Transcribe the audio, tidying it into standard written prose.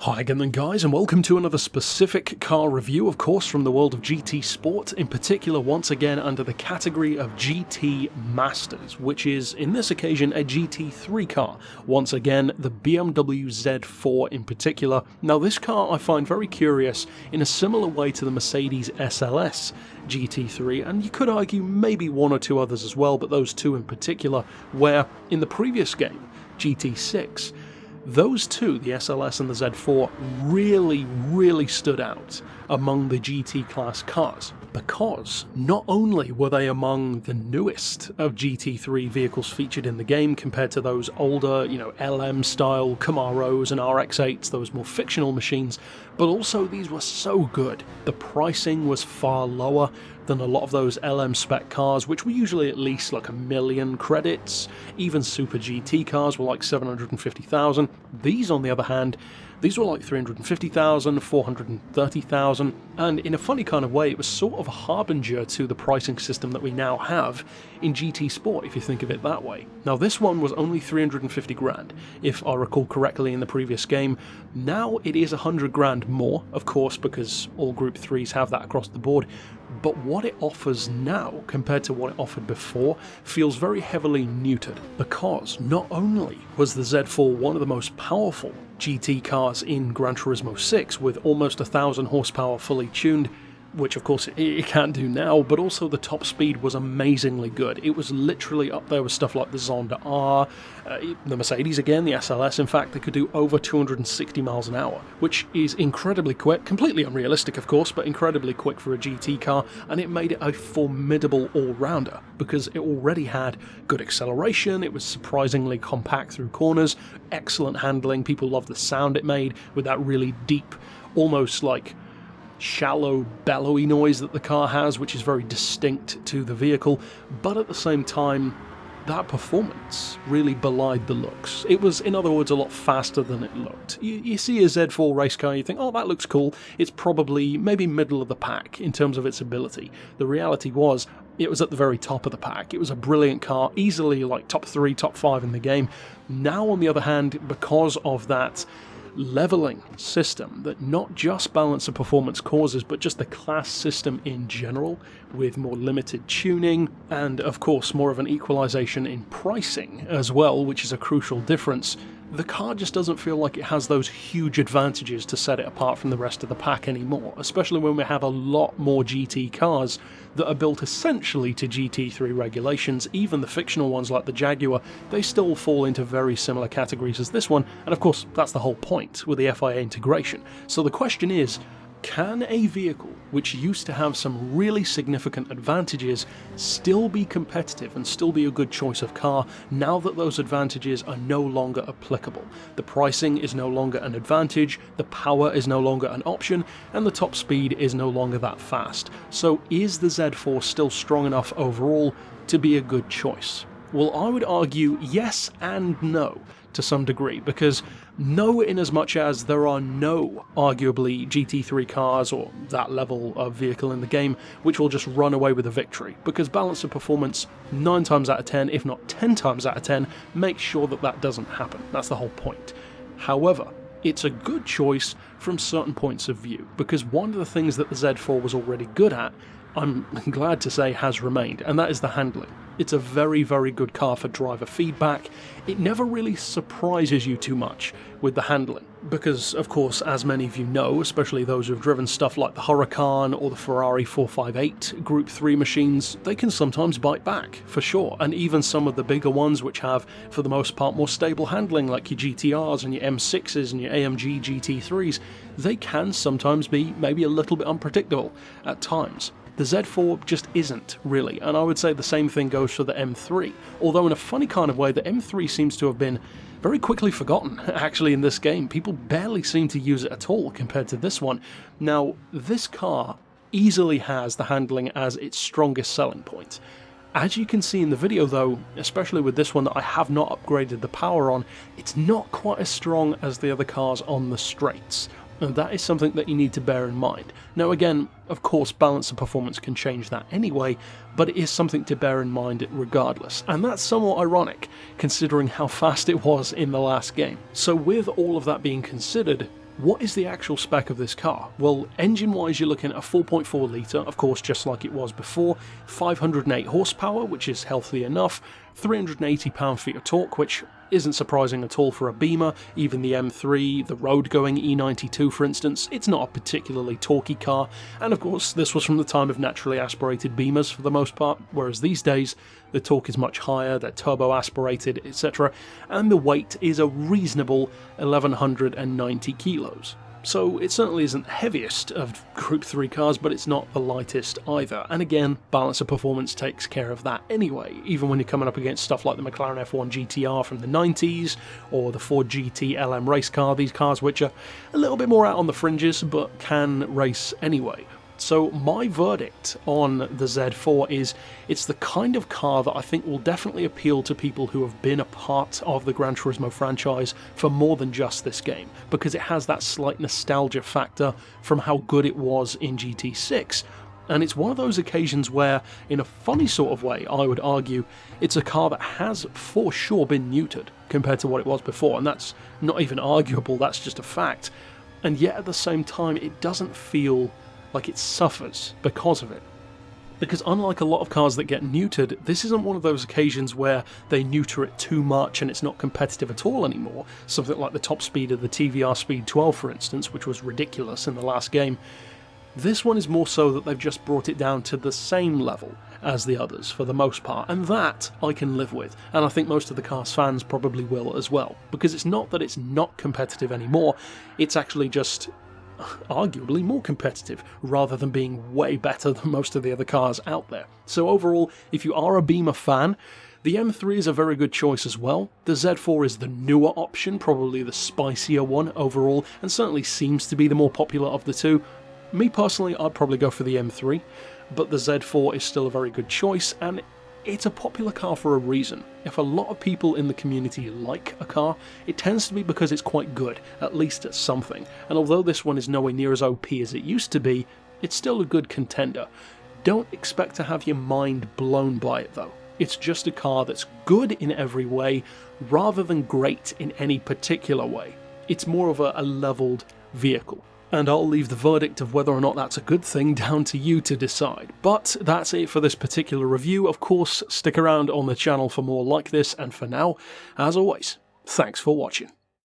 Hi again then guys, and welcome to another specific car review, of course from the world of GT Sport, in particular once again under the category of GT Masters, which is in this occasion a GT3 car, once again the Bmw Z4 in particular. Now this car I find very curious in a similar way to the Mercedes SLS GT3, and you could argue maybe one or two others as well, but those two in particular, where in the previous game, GT6, those two, the SLS and the Z4, really stood out among the GT class cars, because not only were they among the newest of GT3 vehicles featured in the game compared to those older, LM style Camaros and RX-8s, those more fictional machines, but also these were so good. The pricing was far lower than a lot of those LM spec cars, which were usually at least like 1 million credits. Even Super GT cars were like 750,000. These, on the other hand, these were like 350,000, 430,000, and in a funny kind of way, it was sort of a harbinger to the pricing system that we now have in GT Sport, if you think of it that way. Now, this one was only 350 grand, if I recall correctly in the previous game. Now it is 100 grand more, of course, because all Group 3s have that across the board. But what it offers now, compared to what it offered before, feels very heavily neutered, because not only was the Z4 one of the most powerful GT cars in Gran Turismo 6, with almost 1,000 horsepower fully tuned, which of course it can't do now, but also the top speed was amazingly good. It was literally up there with stuff like the Zonda R, the Mercedes again, the SLS, in fact, they could do over 260 miles an hour, which is incredibly quick, completely unrealistic of course, but incredibly quick for a GT car, and it made it a formidable all-rounder, because it already had good acceleration, it was surprisingly compact through corners, excellent handling, people loved the sound it made, with that really deep, almost like shallow, bellowy noise that the car has, which is very distinct to the vehicle, but at the same time, that performance really belied the looks. It was, in other words, a lot faster than it looked. You see a Z4 race car, you think, oh, that looks cool, it's probably maybe middle of the pack in terms of its ability. The reality was, it was at the very top of the pack. It was a brilliant car, easily like top 3, top 5 in the game. Now, on the other hand, because of that leveling system that not just balance of performance causes, but just the class system in general, with more limited tuning and of course more of an equalization in pricing as well, which is a crucial difference, the car just doesn't feel like it has those huge advantages to set it apart from the rest of the pack anymore, especially when we have a lot more GT cars that are built essentially to GT3 regulations. Even the fictional ones like the Jaguar, they still fall into very similar categories as this one, and of course that's the whole point with the FIA integration. So the question is, can a vehicle which used to have some really significant advantages still be competitive and still be a good choice of car now that those advantages are no longer applicable? The pricing is no longer an advantage, the power is no longer an option, and the top speed is no longer that fast. So is the Z4 still strong enough overall to be a good choice? Well, I would argue yes and no to some degree, because no in as much as there are no arguably GT3 cars or that level of vehicle in the game which will just run away with a victory, because balance of performance 9 times out of 10, if not 10 times out of 10, makes sure that that doesn't happen. That's the whole point. However, it's a good choice from certain points of view, because one of the things that the Z4 was already good at, I'm glad to say, has remained, and that is the handling. It's a very good car for driver feedback. It never really surprises you too much with the handling, because of course, as many of you know, especially those who've driven stuff like the Huracan or the Ferrari 458 Group 3 machines, they can sometimes bite back, for sure, and even some of the bigger ones which have, for the most part, more stable handling, like your GTRs and your M6s and your AMG GT3s, they can sometimes be maybe a little bit unpredictable at times. The Z4 just isn't, really, and I would say the same thing goes for the M3, although in a funny kind of way, the M3 seems to have been very quickly forgotten, actually, in this game. People barely seem to use it at all compared to this one. Now, this car easily has the handling as its strongest selling point. As you can see in the video though, especially with this one that I have not upgraded the power on, it's not quite as strong as the other cars on the straights. And that is something that you need to bear in mind. Now again, of course, balance of performance can change that anyway, but it is something to bear in mind regardless. And that's somewhat ironic, considering how fast it was in the last game. So with all of that being considered, What is the actual spec of this car? Well, engine-wise you're looking at a 4.4 litre, of course just like it was before, 508 horsepower, which is healthy enough, 380 pound-feet of torque, which isn't surprising at all for a Beamer. Even the M3, the road-going E92 for instance, it's not a particularly torquey car, and of course this was from the time of naturally aspirated Beamers for the most part, whereas these days the torque is much higher, they're turbo-aspirated, etc., and the weight is a reasonable 1190 kilos. So it certainly isn't the heaviest of Group 3 cars, but it's not the lightest either. And again, balance of performance takes care of that anyway, even when you're coming up against stuff like the McLaren F1 GTR from the 90s, or the Ford GT LM race car, these cars which are a little bit more out on the fringes, but can race anyway. So my verdict on the Z4 is it's the kind of car that I think will definitely appeal to people who have been a part of the Gran Turismo franchise for more than just this game, because it has that slight nostalgia factor from how good it was in GT6. And it's one of those occasions where, in a funny sort of way, I would argue, it's a car that has for sure been neutered compared to what it was before, and that's not even arguable, that's just a fact. And yet at the same time, it doesn't feel like it suffers because of it. Because unlike a lot of cars that get neutered, this isn't one of those occasions where they neuter it too much and it's not competitive at all anymore, something like the top speed of the TVR Speed 12 for instance, which was ridiculous in the last game. This one is more so that they've just brought it down to the same level as the others for the most part, and that I can live with, and I think most of the car's fans probably will as well, because it's not that it's not competitive anymore, it's actually just arguably more competitive, rather than being way better than most of the other cars out there. So overall, if you are a Beamer fan, the M3 is a very good choice as well. The Z4 is the newer option, probably the spicier one overall, and certainly seems to be the more popular of the two. Me personally, I'd probably go for the M3, but the Z4 is still a very good choice, and it's a popular car for a reason. If a lot of people in the community like a car, it tends to be because it's quite good, at least at something, and although this one is nowhere near as OP as it used to be, it's still a good contender. Don't expect to have your mind blown by it though. It's just a car that's good in every way, rather than great in any particular way. It's more of a leveled vehicle. And I'll leave the verdict of whether or not that's a good thing down to you to decide. But that's it for this particular review. Of course, stick around on the channel for more like this, and for now, as always, thanks for watching.